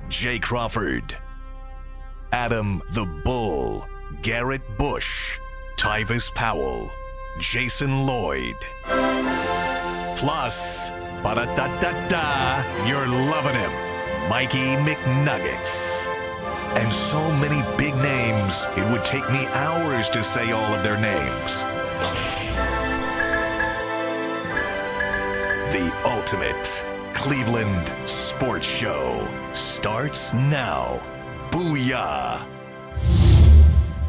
Jay Crawford, Adam the Bull, Garrett Bush, Tyvis Powell, Jason Lloyd. Plus, ba-da-da-da-da, you're loving him, Mikey McNuggets. And so many big names, it would take me hours to say all of their names. The ultimate Cleveland sports show starts now. Booyah!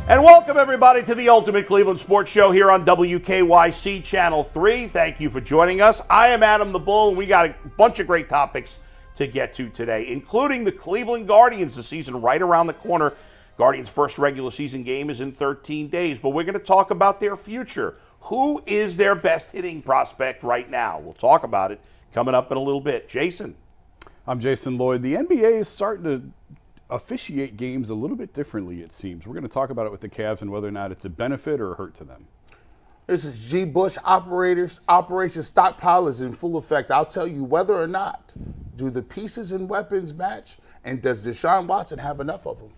And welcome, everybody, to the Ultimate Cleveland Sports Show here on WKYC Channel 3. Thank you for joining us. I am Adam the Bull, and we got a bunch of great topics to get to today, including the Cleveland Guardians, the season right around the corner. Guardians' first regular season game is in 13 days, but we're going to talk about their future. Who is their best hitting prospect right now? We'll talk about it coming up in a little bit. Jason. I'm Jason Lloyd. The NBA is starting to officiate games a little bit differently, it seems. We're going to talk about it with the Cavs and whether or not it's a benefit or a hurt to them. This is G. Bush. Operation Stockpile is in full effect. I'll tell you whether or not do the pieces and weapons match, and does Deshaun Watson have enough of them?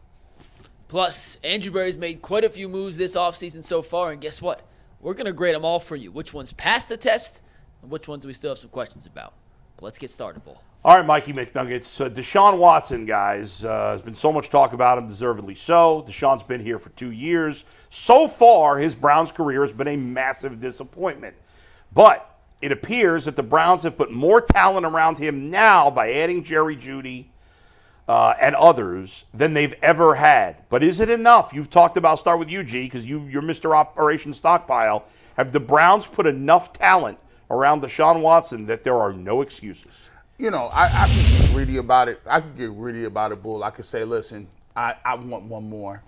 Plus, Andrew Berry's made quite a few moves this offseason so far, and guess what? We're going to grade them all for you. Which ones passed the test, and which ones we still have some questions about. But let's get started, Bull. All right, Mikey McNuggets. Deshaun Watson, guys, there's been so much talk about him, deservedly so. Deshaun's been here for 2 years. So far, his Browns career has been a massive disappointment. But it appears that the Browns have put more talent around him now by adding Jerry Jeudy and others than they've ever had. But is it enough? You've talked about, start with you, G, because you're Mr. Operation Stockpile. Have the Browns put enough talent around Deshaun Watson that there are no excuses? You know, I could get greedy about it. Bull. I could say, listen, I want one more.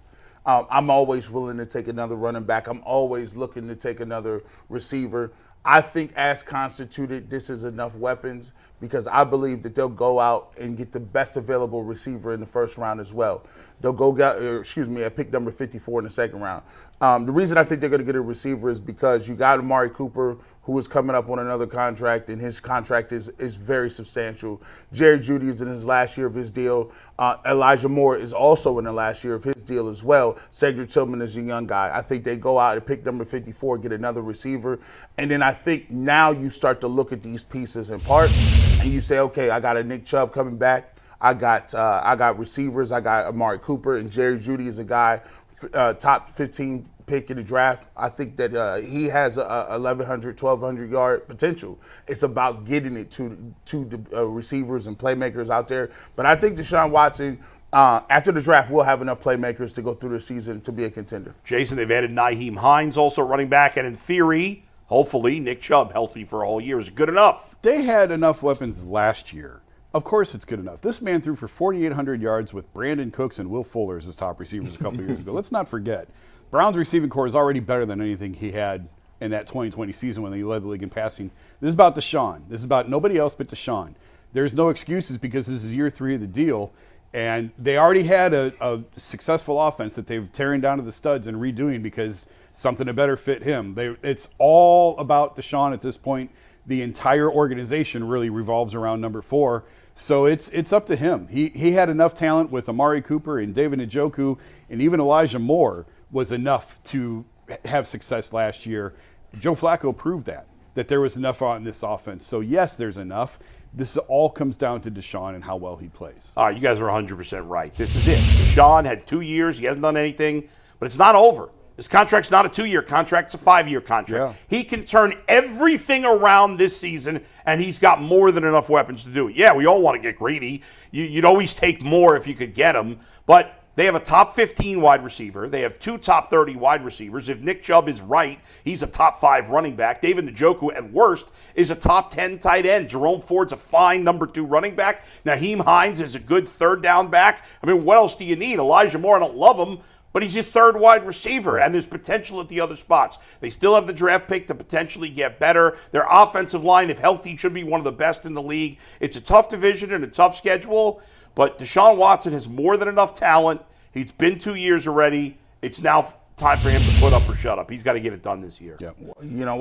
I'm always willing to take another running back. I'm always looking to take another receiver. I think as constituted, this is enough weapons because I believe that they'll go out and get the best available receiver in the first round as well. They'll go at pick number 54 in the second round. The reason I think they're going to get a receiver is because you got Amari Cooper, who is coming up on another contract, and his contract is very substantial. Jerry Jeudy is in his last year of his deal. Elijah Moore is also in the last year of his deal as well. Cedric Tillman is a young guy. I think they go out and pick number 54, get another receiver, and then I think now you start to look at these pieces and parts, and you say, okay, I got a Nick Chubb coming back. I got receivers. I got Amari Cooper, and Jerry Jeudy is a guy, top 15 pick in the draft. I think that he has a 1,100, 1,200 yard potential. It's about getting it to the receivers and playmakers out there. But I think Deshaun Watson, after the draft, will have enough playmakers to go through the season to be a contender. Jason, they've added Nyheim Hines, also running back, and in theory, hopefully, Nick Chubb, healthy for a whole year, is good enough. They had enough weapons last year. Of course it's good enough. This man threw for 4,800 yards with Brandon Cooks and Will Fuller as his top receivers a couple of years ago. Let's not forget, Brown's receiving core is already better than anything he had in that 2020 season when he led the league in passing. This is about Deshaun. This is about nobody else but Deshaun. There's no excuses because this is year 3 of the deal, and they already had a successful offense that they've tearing down to the studs and redoing because something to better fit him. It's all about Deshaun at this point. The entire organization really revolves around number 4. So it's up to him. He had enough talent with Amari Cooper and David Njoku, and even Elijah Moore was enough to have success last year. Joe Flacco proved that there was enough on this offense. So yes, there's enough. This all comes down to Deshaun and how well he plays. All right, you guys are 100% right. This is it. Deshaun had 2 years. He hasn't done anything, but it's not over. This contract's not a 2-year contract. It's a 5-year contract. Yeah. He can turn everything around this season, and he's got more than enough weapons to do it. Yeah, we all want to get greedy. You'd always take more if you could get them, but they have a top 15 wide receiver. They have 2 top 30 wide receivers. If Nick Chubb is right, he's a top 5 running back. David Njoku, at worst, is a top 10 tight end. Jerome Ford's a fine number 2 running back. Nyheim Hines is a good third down back. I mean, what else do you need? Elijah Moore, I don't love him, but he's your third wide receiver, and there's potential at the other spots. They still have the draft pick to potentially get better. Their offensive line, if healthy, should be one of the best in the league. It's a tough division and a tough schedule, but Deshaun Watson has more than enough talent. He's been 2 years already. It's now time for him to put up or shut up. He's got to get it done this year. Yeah. You know,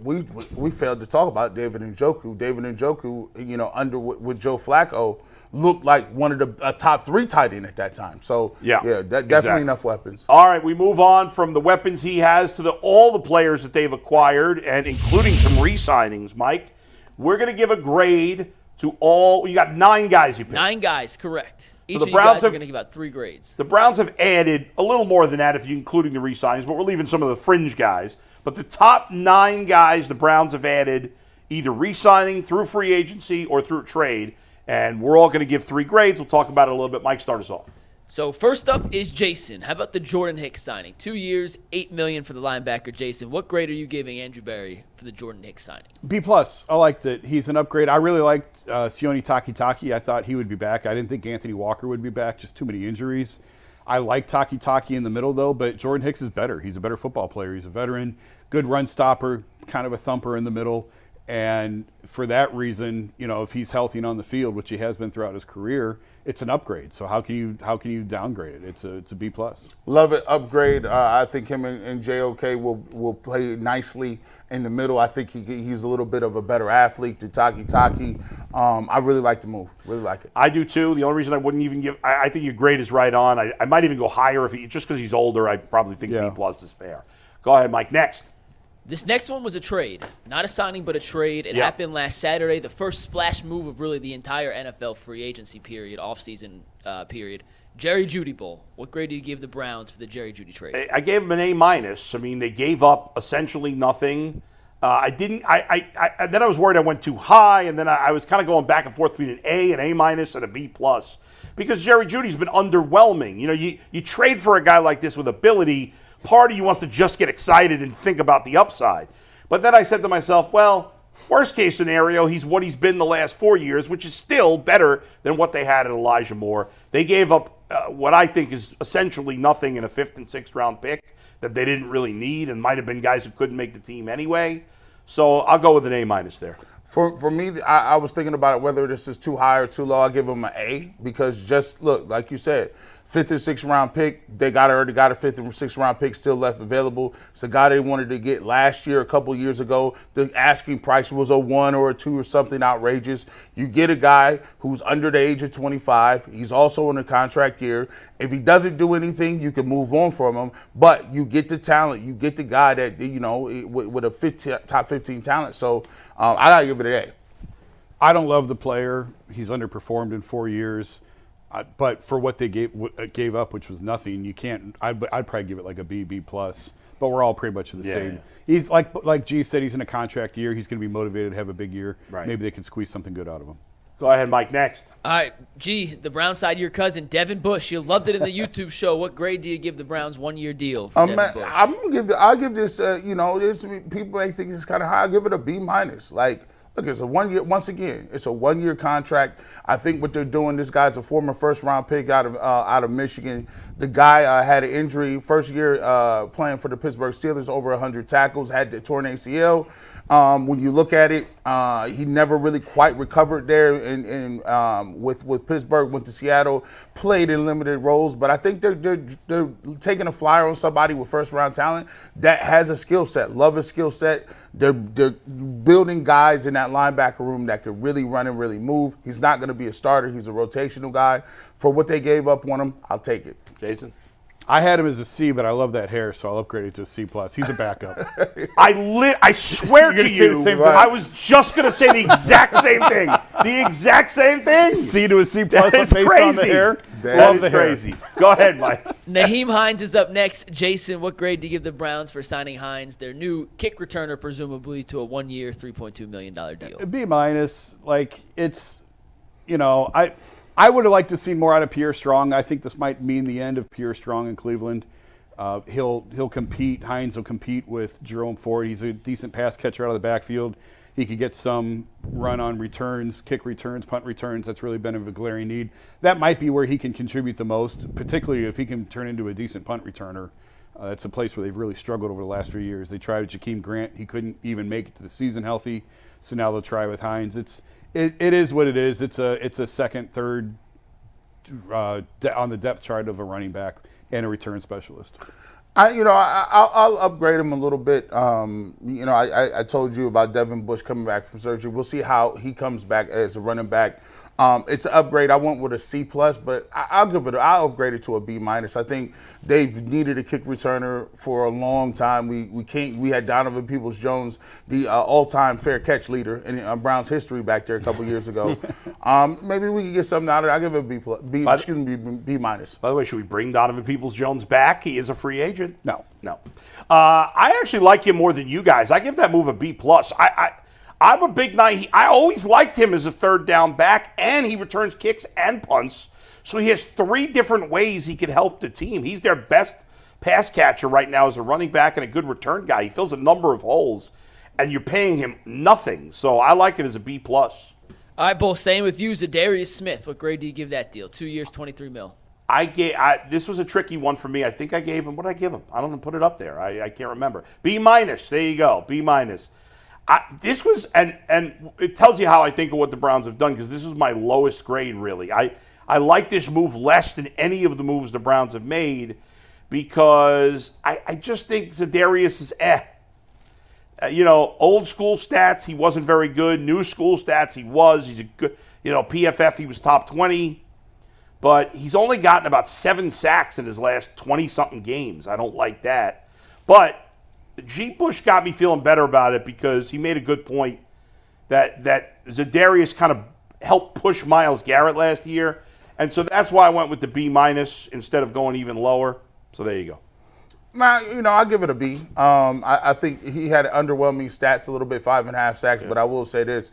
we failed to talk about David Njoku. David Njoku, under with Joe Flacco, looked like one of the top 3 tight end at that time. So definitely enough weapons. All right, we move on from the weapons he has to all the players that they've acquired, and including some re-signings. Mike, we're going to give a grade to all. You got 9 guys you picked. 9 guys, correct. Each the of Browns you guys are have- going to give out 3 grades. The Browns have added a little more than that, if you including the re-signings, but we're leaving some of the fringe guys. But the top 9 guys the Browns have added, either re-signing through free agency or through trade, and we're all going to give 3 grades. We'll talk about it a little bit. Mike, start us off. So first up is Jason. How about the Jordan Hicks signing? 2 years, $8 million for the linebacker. Jason, what grade are you giving Andrew Berry for the Jordan Hicks signing? B+. I liked it. He's an upgrade. I really liked Sione Takitaki. I thought he would be back. I didn't think Anthony Walker would be back. Just too many injuries. I like Takitaki in the middle, though, but Jordan Hicks is better. He's a better football player. He's a veteran, good run stopper, kind of a thumper in the middle. And for that reason, if he's healthy and on the field, which he has been throughout his career, it's an upgrade. So how can you downgrade it? It's a B+. Love it. Upgrade. I think him and JOK will play nicely in the middle. I think he's a little bit of a better athlete to Taki. I really like the move. Really like it. I do too. The only reason I wouldn't even give, I think your grade is right on. I might even go higher just because he's older. I probably think B+ is fair. Go ahead, Mike. Next. This next one was a trade. Not a signing, but a trade. It happened last Saturday, the first splash move of really the entire NFL free agency period, offseason period. Jerry Jeudy Bowl. What grade do you give the Browns for the Jerry Jeudy trade? I gave him an A-. I mean, they gave up essentially nothing. Then I was worried I went too high, and then I was kind of going back and forth between an A, an A-, and a B+. Because Jerry Jeudy's been underwhelming. You trade for a guy like this with ability. Part of you wants to just get excited and think about the upside. But then I said to myself, well, worst case scenario, he's what he's been the last 4 years, which is still better than what they had at Elijah Moore. They gave up what I think is essentially nothing in a 5th and 6th round pick that they didn't really need and might have been guys who couldn't make the team anyway. So I'll go with an A- there. For me, I was thinking about it, whether this is too high or too low. I'll give them an A because just look, like you said, 5th and 6th round pick. They already got a 5th and 6th round pick still left available. It's a guy they wanted to get last year, a couple years ago. The asking price was a 1 or a 2 or something outrageous. You get a guy who's under the age of 25. He's also in a contract year. If he doesn't do anything, you can move on from him. But you get the talent. You get the guy that, with a top 15 talent. So I got to give it an A. I don't love the player. He's underperformed in 4 years. But for what they gave up, which was nothing, you can't. I'd probably give it like a B+. But we're all pretty much the same. Yeah. He's like G said, he's in a contract year. He's going to be motivated to have a big year. Right. Maybe they can squeeze something good out of him. Go ahead, Mike. Next. All right, G, the Brown side, your cousin Devin Bush. You loved it in the YouTube show. What grade do you give the Browns' 1-year deal? For Devin Bush? I'll give this. People may think it's kind of high. I'll give it a B-. Look, it's a 1 year. Once again, it's a 1 year contract. I think what they're doing. This guy's a former 1st round pick out of Michigan. The guy had an injury first year playing for the Pittsburgh Steelers, over 100 tackles, had the torn ACL. When you look at it, he never really quite recovered there. With Pittsburgh, went to Seattle, played in limited roles. But I think they're taking a flyer on somebody with 1st round talent that has a skill set. Love his skill set. They're building guys in that linebacker room that could really run and really move. He's not going to be a starter. He's a rotational guy. For what they gave up on him, I'll take it. Jason? I had him as a C, but I love that hair, so I'll upgrade it to a C+. He's a backup. I swear to you, I was just going to say the exact same thing. The exact same thing. C to a C+ That is based crazy. on the hair. That is crazy. Go ahead, Mike. Naheem Hines is up next. Jason, what grade do you give the Browns for signing Hines, their new kick returner, presumably, to a 1 year, $3.2 million deal? B-. I would have liked to see more out of Pierre Strong. I think this might mean the end of Pierre Strong in Cleveland. He'll compete. Hines will compete with Jerome Ford. He's a decent pass catcher out of the backfield. He could get some run on returns, kick returns, punt returns. That's really been a glaring need. That might be where he can contribute the most, particularly if he can turn into a decent punt returner. That's a place where they've really struggled over the last 3 years. They tried with Jakeem Grant. He couldn't even make it to the season healthy, so now they'll try with Hines. It is what it is. It's a second, third on the depth chart of a running back and a return specialist. I'll upgrade him a little bit. I told you about Devin Bush coming back from surgery. We'll see how he comes back as a running back. It's an upgrade. I went with a C+, but I'll upgrade it to a B-. I think they've needed a kick returner for a long time. We had Donovan Peoples-Jones, the all-time fair catch leader in Browns history back there a couple years ago. Maybe we can get something out of it. I'll give it a B+. B-. By the way, should we bring Donovan Peoples-Jones back? He is a free agent. No. I actually like him more than you guys. I give that move a B+. I'm a big night. I always liked him as a third down back, and he returns kicks and punts. So he has 3 different ways he can help the team. He's their best pass catcher right now as a running back and a good return guy. He fills a number of holes, and you're paying him nothing. So I like it as a B+. All right, Bull, staying with you, Zadarius Smith. What grade do you give that deal? 2 years, $23 million. This was a tricky one for me. I think I gave him, what did I give him? I don't know, put it up there. I can't remember. B-. There you go, B-. This was, and it tells you how I think of what the Browns have done, because this is my lowest grade, really. I like this move less than any of the moves the Browns have made, because I just think Zadarius is old school stats, he wasn't very good. New school stats, he was. He's a good, PFF, he was top 20. But he's only gotten about 7 sacks in his last 20-something games. I don't like that. But G. Bush got me feeling better about it, because he made a good point that Zadarius kind of helped push Myles Garrett last year. And so that's why I went with the B- instead of going even lower. So there you go. I'll give it a B. I think he had underwhelming stats a little bit, 5.5 sacks, but I will say this.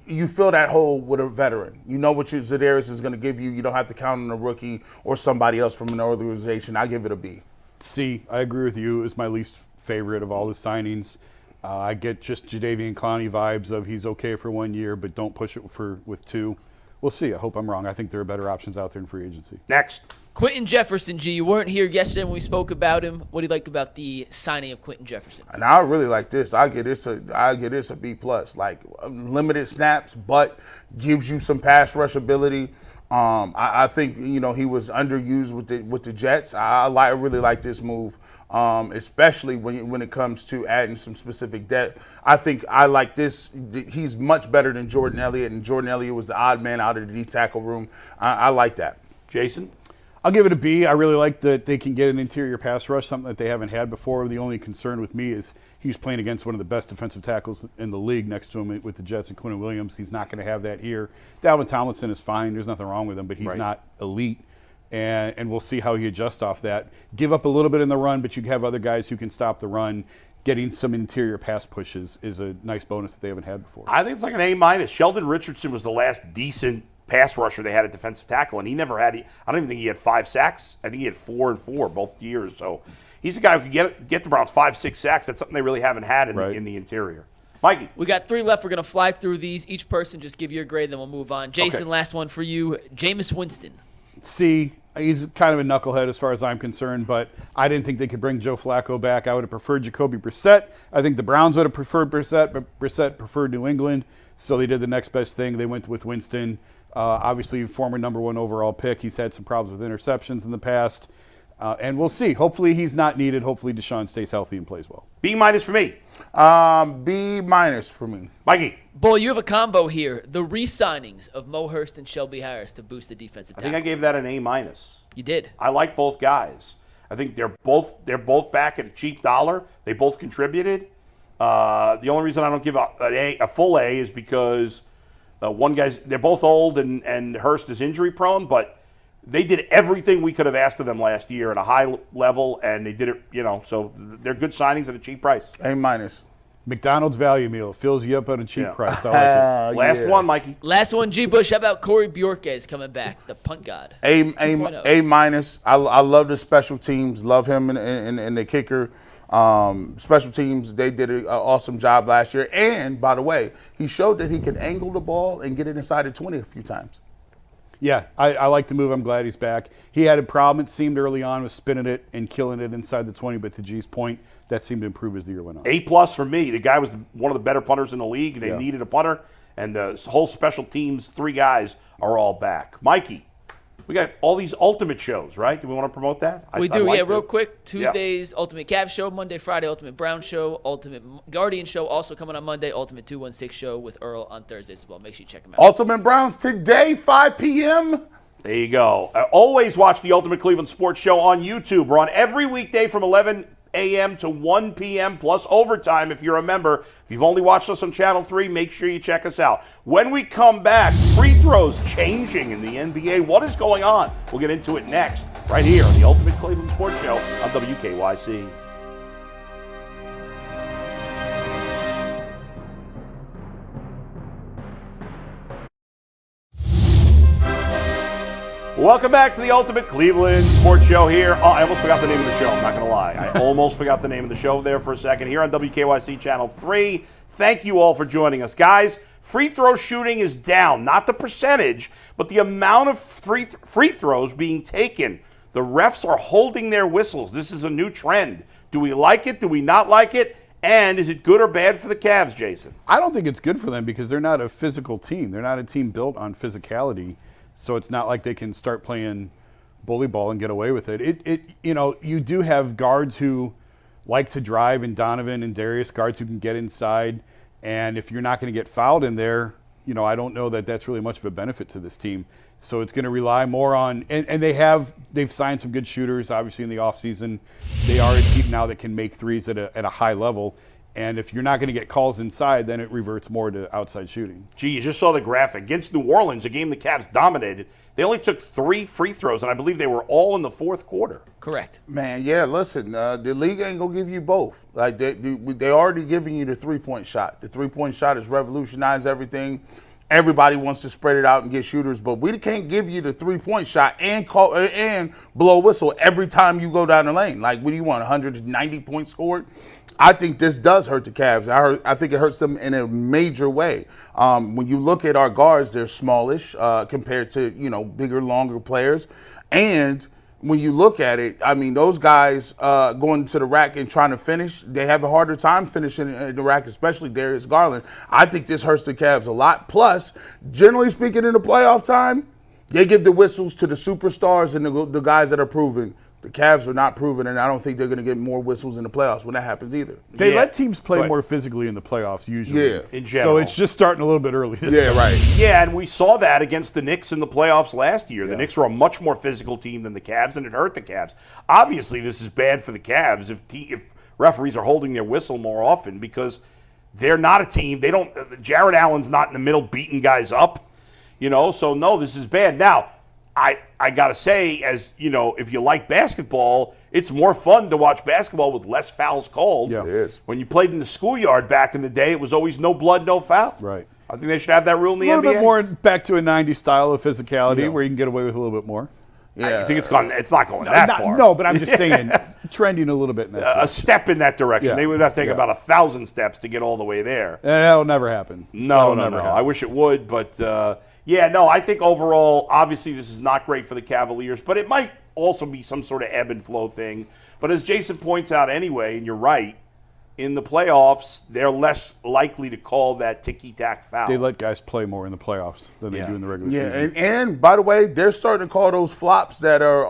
You fill that hole with a veteran. You know what Zadarius is going to give you. You don't have to count on a rookie or somebody else from an organization. I give it a B. C. I agree with you. It's my least favorite of all the signings. I get just Jadeveon Clowney vibes of he's okay for 1 year, but don't push it with 2. We'll see. I hope I'm wrong. I think there are better options out there in free agency. Next. Quentin Jefferson, G. You weren't here yesterday when we spoke about him. What do you like about the signing of Quentin Jefferson? And I really like this. I get this a B+. Like limited snaps, but gives you some pass rush ability. I think he was underused with the Jets. I really like this move, especially when it comes to adding some specific depth. I think I like this. He's much better than Jordan Elliott, and Jordan Elliott was the odd man out of the D tackle room. I like that. Jason? I'll give it a B. I really like that they can get an interior pass rush, something that they haven't had before. The only concern with me is he's playing against one of the best defensive tackles in the league next to him with the Jets and Quentin Williams. He's not going to have that here. Dalvin Tomlinson is fine. There's nothing wrong with him, but he's not elite. And we'll see how he adjusts off that. Give up a little bit in the run, but you have other guys who can stop the run. Getting some interior pass pushes is a nice bonus that they haven't had before. I think it's like an A-. Sheldon Richardson was the last decent pass rusher they had at defensive tackle, and he never had. I don't even think he had 5 sacks. I think he had 4 and 4 both years. So he's a guy who could get the Browns 5-6 sacks. That's something they really haven't had in the interior. Mikey, we got 3 left. We're gonna fly through these. Each person just give your grade, then we'll move on. Jason, last one for you. Jameis Winston. C. He's kind of a knucklehead as far as I'm concerned, but I didn't think they could bring Joe Flacco back. I would have preferred Jacoby Brissett. I think the Browns would have preferred Brissett, but Brissett preferred New England, so they did the next best thing. They went with Winston. Obviously, former number 1 overall pick. He's had some problems with interceptions in the past. And we'll see. Hopefully he's not needed. Hopefully Deshaun stays healthy and plays well. B- for me. B- for me. Mikey. Bull, you have a combo here. The re-signings of Mo Hurst and Shelby Harris to boost the defensive tackle. I think I gave that an A-. You did. I like both guys. I think they're both back at a cheap dollar. They both contributed. The only reason I don't give a full A is because they're both old and Hurst is injury prone, but they did everything we could have asked of them last year at a high level, and they did it, so they're good signings at a cheap price. A-. McDonald's value meal fills you up at a cheap price. I like it. Last one, Mikey. Last one, G. Bush. How about Corey Bjorquez coming back, the punt god? A-. I love the special teams. Love him and the kicker. Special teams, they did an awesome job last year. And, by the way, he showed that he can angle the ball and get it inside the 20 a few times. Yeah, I like the move. I'm glad he's back. He had a problem, it seemed, early on with spinning it and killing it inside the 20, but to G's point, that seemed to improve as the year went on. A+ for me. The guy was one of the better punters in the league. They needed a punter, and the whole special teams, 3 guys, are all back. Mikey. We got all these Ultimate shows, right? Do we want to promote that? We do, yeah, real quick. Tuesdays, Ultimate Cavs show. Monday, Friday, Ultimate Browns show. Ultimate Guardian show also coming on Monday. Ultimate 216 show with Earl on Thursdays as well. Make sure you check them out. Ultimate Browns today, 5 p.m. There you go. Always watch the Ultimate Cleveland Sports Show on YouTube. We're on every weekday from 11 a.m. to 1 p.m. plus overtime if you're a member. If you've only watched us on Channel 3, make sure you check us out. When we come back, free throws changing in the NBA. What is going on? We'll get into it next, right here on the Ultimate Cleveland Sports Show on WKYC. Welcome back to the Ultimate Cleveland Sports Show here. Oh, I almost forgot the name of the show. I'm not going to lie. I almost forgot the name of the show there for a second. Here on WKYC Channel 3. Thank you all for joining us. Guys, free throw shooting is down. Not the percentage, but the amount of free throws being taken. The refs are holding their whistles. This is a new trend. Do we like it? Do we not like it? And is it good or bad for the Cavs, Jason? I don't think it's good for them because they're not a physical team. They're not a team built on physicality. So it's not like they can start playing bully ball and get away with it. You do have guards who like to drive, and Donovan and Darius, guards who can get inside. And if you're not going to get fouled in there, I don't know that that's really much of a benefit to this team. So it's going to rely more on, and they've signed some good shooters, obviously in the offseason. They are a team now that can make threes at a high level. And if you're not going to get calls inside, then it reverts more to outside shooting. Gee, you just saw the graphic. Against New Orleans, a game the Cavs dominated, they only took 3 free throws, and I believe they were all in the fourth quarter. Correct. Man, yeah, listen, the league ain't going to give you both. Like they already giving you the three-point shot. The three-point shot has revolutionized everything. Everybody wants to spread it out and get shooters, but we can't give you the three-point shot and call and blow a whistle every time you go down the lane. Like, what do you want, 190 points scored? I think this does hurt the Cavs. I think it hurts them in a major way. When you look at our guards, they're smallish compared to bigger, longer players. And when you look at it, I mean, those guys going to the rack and trying to finish, they have a harder time finishing in the rack, especially Darius Garland. I think this hurts the Cavs a lot. Plus, generally speaking, in the playoff time, they give the whistles to the superstars and the guys that are proven. The Cavs are not proven, and I don't think they're going to get more whistles in the playoffs when that happens either. They let teams play more physically in the playoffs usually. Yeah, in general. So it's just starting a little bit early this time. Right. Yeah, and we saw that against the Knicks in the playoffs last year. The Knicks were a much more physical team than the Cavs, and it hurt the Cavs. Obviously, this is bad for the Cavs if referees are holding their whistle more often because they're not a team. Jared Allen's not in the middle beating guys up, so no, this is bad. Now, I got to say, if you like basketball, it's more fun to watch basketball with less fouls called. Yeah. It is. When you played in the schoolyard back in the day, it was always no blood, no foul. Right. I think they should have that rule in the NBA. A little bit more back to a 90s style of physicality where you can get away with a little bit more. Yeah. I think it's not going that far. No, but I'm just saying, trending a little bit in that direction. A step in that direction. Yeah. They would have to take about 1,000 steps to get all the way there. That'll never happen. No. I wish it would, but I think overall, obviously this is not great for the Cavaliers, but it might also be some sort of ebb and flow thing. But as Jason points out anyway, and you're right, in the playoffs, they're less likely to call that ticky-tack foul. They let guys play more in the playoffs than they do in the regular season. And by the way, they're starting to call those flops that are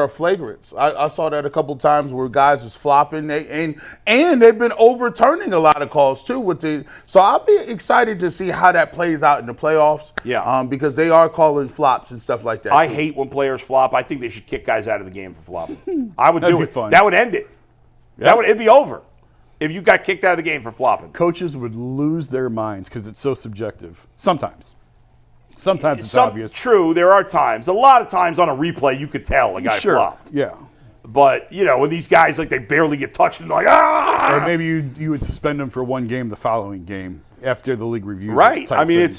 flagrants. I saw that a couple times where guys was flopping, and they've been overturning a lot of calls too. So I'll be excited to see how that plays out in the playoffs. Yeah, because they are calling flops and stuff like that. I hate when players flop. I think they should kick guys out of the game for flopping. I would do it. Fun. That would end it. Yep. It'd be over if you got kicked out of the game for flopping. Coaches would lose their minds because it's so subjective. Sometimes it's obvious. True, there are times. A lot of times on a replay, you could tell a guy flopped. Yeah. But, when these guys, they barely get touched and Or maybe you would suspend them for one game the following game after the league reviews. Right. I mean,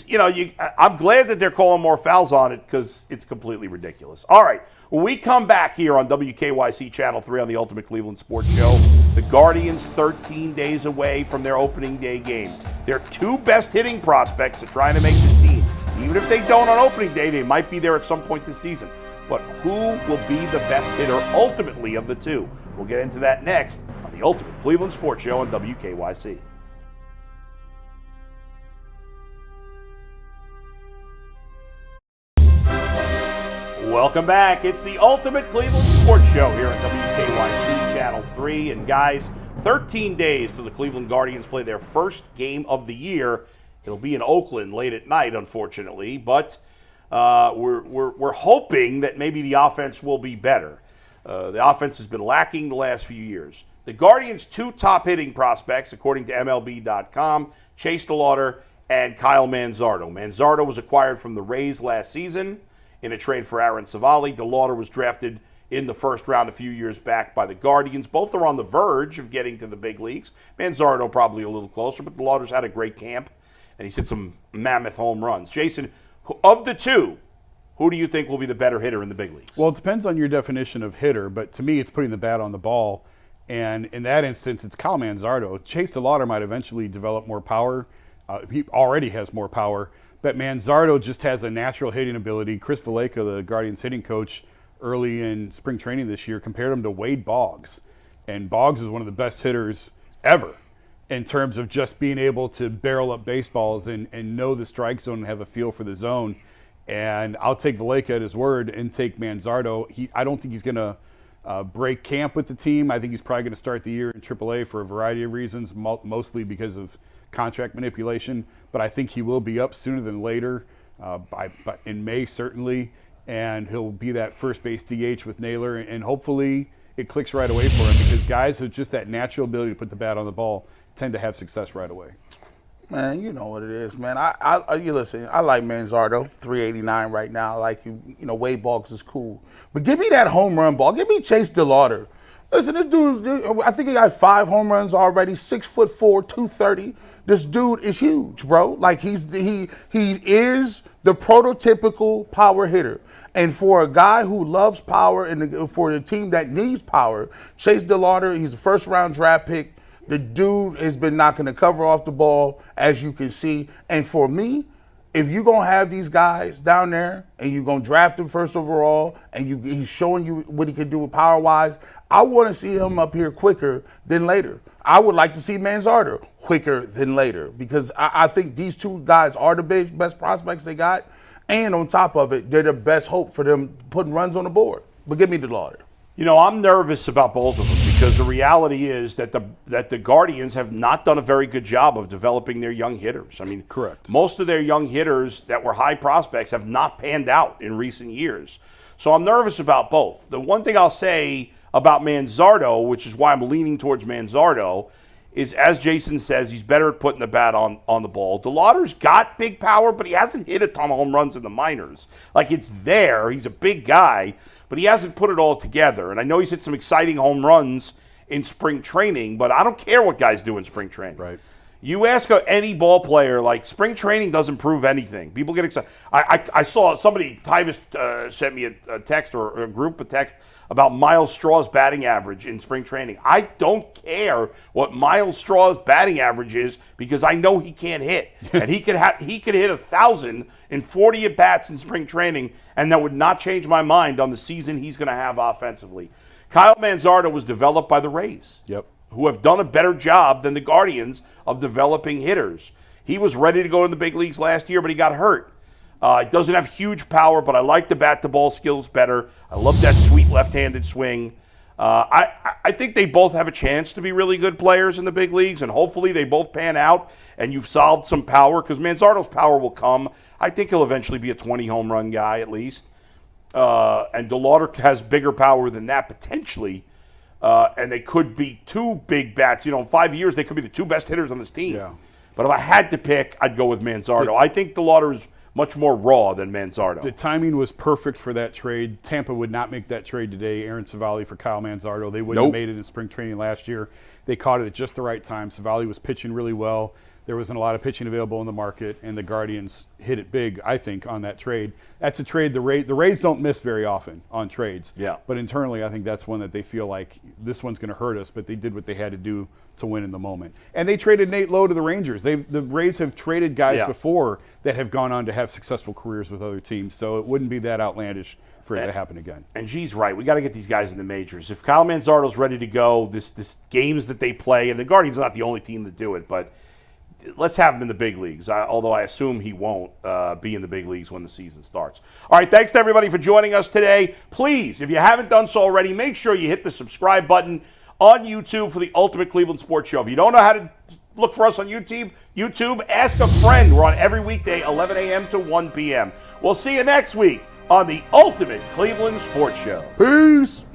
I'm glad that they're calling more fouls on it because it's completely ridiculous. All right. When we come back here on WKYC Channel 3 on the Ultimate Cleveland Sports Show, the Guardians 13 days away from their opening day game. Their 2 best hitting prospects are trying to make this team. Even if they don't on opening day, they might be there at some point this season. But who will be the best hitter ultimately of the 2? We'll get into that next on the Ultimate Cleveland Sports Show on WKYC. Welcome back. It's the Ultimate Cleveland Sports Show here on WKYC Channel 3. And guys, 13 days till the Cleveland Guardians play their first game of the year. It'll be in Oakland late at night, unfortunately. But we're hoping that maybe the offense will be better. The offense has been lacking the last few years. The Guardians' two top hitting prospects, according to MLB.com, Chase Delauter and Kyle Manzardo. Manzardo was acquired from the Rays last season in a trade for Aaron Savali. Delauter was drafted in the first round a few years back by the Guardians. Both are on the verge of getting to the big leagues. Manzardo probably a little closer, but Delauter's had a great camp, and he's hit some mammoth home runs. Jason, of the two, who do you think will be the better hitter in the big leagues? Well, it depends on your definition of hitter, but to me, it's putting the bat on the ball. And in that instance, it's Kyle Manzardo. Chase Delauter might eventually develop more power. He already has more power. But Manzardo just has a natural hitting ability. Chris Valleca, the Guardians hitting coach, early in spring training this year, compared him to Wade Boggs. And Boggs is one of the best hitters ever in terms of just being able to barrel up baseballs and know the strike zone and have a feel for the zone. And I'll take Valleca at his word and take Manzardo. I don't think he's going to break camp with the team. I think he's probably going to start the year in AAA for a variety of reasons, mostly because of contract manipulation. But I think he will be up sooner than later, in May certainly, and he'll be that first base DH with Naylor. And hopefully it clicks right away for him, because guys with just that natural ability to put the bat on the ball tend to have success right away. Man, you know what it is, man. You listen, I like Manzardo, 389 right now. I like you know, Wade Boggs is cool. But give me that home run ball. Give me Chase Delauter. Listen, this dude, I think he got 5 home runs already, 6'4", 230. This dude is huge, bro. Like he is the prototypical power hitter. And for a guy who loves power and for a team that needs power, Chase Delauter, he's a first-round draft pick. The dude has been knocking the cover off the ball, as you can see. And for me, if you're going to have these guys down there and you're going to draft him first overall and he's showing you what he can do with power-wise, I want to see him up here quicker than later. I would like to see Manzardo quicker than later, because I think these two guys are the best prospects they got. And on top of it, they're the best hope for them putting runs on the board. But give me Delauter. You know, I'm nervous about both of them, because the reality is that the Guardians have not done a very good job of developing their young hitters. I mean, correct. Most of their young hitters that were high prospects have not panned out in recent years. So I'm nervous about both. The one thing I'll say about Manzardo, which is why I'm leaning towards Manzardo, is, as Jason says, he's better at putting the bat on the ball. Delauter's got big power, but he hasn't hit a ton of home runs in the minors. Like, it's there. He's a big guy, but he hasn't put it all together. And I know he's hit some exciting home runs in spring training, but I don't care what guys do in spring training. Right. You ask any ball player, like, spring training doesn't prove anything. People get excited. I saw somebody, Tyvis sent me a text or a group of text about Miles Straw's batting average in spring training. I don't care what Miles Straw's batting average is, because I know he can't hit. And he could hit 1,000 in 40 at-bats in spring training, and that would not change my mind on the season he's going to have offensively. Kyle Manzardo was developed by the Rays. Yep. Who have done a better job than the Guardians of developing hitters. He was ready to go in the big leagues last year, but he got hurt. It doesn't have huge power, but I like the bat-to-ball skills better. I love that sweet left-handed swing. I think they both have a chance to be really good players in the big leagues, and hopefully they both pan out and you've solved some power, because Manzardo's power will come. I think he'll eventually be a 20-home run guy at least. And Delauter has bigger power than that potentially. And they could be two big bats. You know, in 5 years, they could be the two best hitters on this team. Yeah. But if I had to pick, I'd go with Manzardo. I think Delauter is much more raw than Manzardo. The timing was perfect for that trade. Tampa would not make that trade today. Aaron Savali for Kyle Manzardo. They wouldn't have made it in spring training last year. They caught it at just the right time. Savali was pitching really well. There wasn't a lot of pitching available in the market, and the Guardians hit it big, I think, on that trade. That's a trade the Rays don't miss very often on trades. Yeah. But internally, I think that's one that they feel like this one's going to hurt us, but they did what they had to do to win in the moment. And they traded Nate Lowe to the Rangers. The Rays have traded guys before that have gone on to have successful careers with other teams, so it wouldn't be that outlandish for it to happen again. And G's right. We got to get these guys in the majors. If Kyle Manzardo's ready to go, this games that they play, and the Guardians are not the only team that do it, but let's have him in the big leagues, although I assume he won't be in the big leagues when the season starts. All right, thanks to everybody for joining us today. Please, if you haven't done so already, make sure you hit the subscribe button on YouTube for the Ultimate Cleveland Sports Show. If you don't know how to look for us on YouTube, ask a friend. We're on every weekday, 11 a.m. to 1 p.m. We'll see you next week on the Ultimate Cleveland Sports Show. Peace.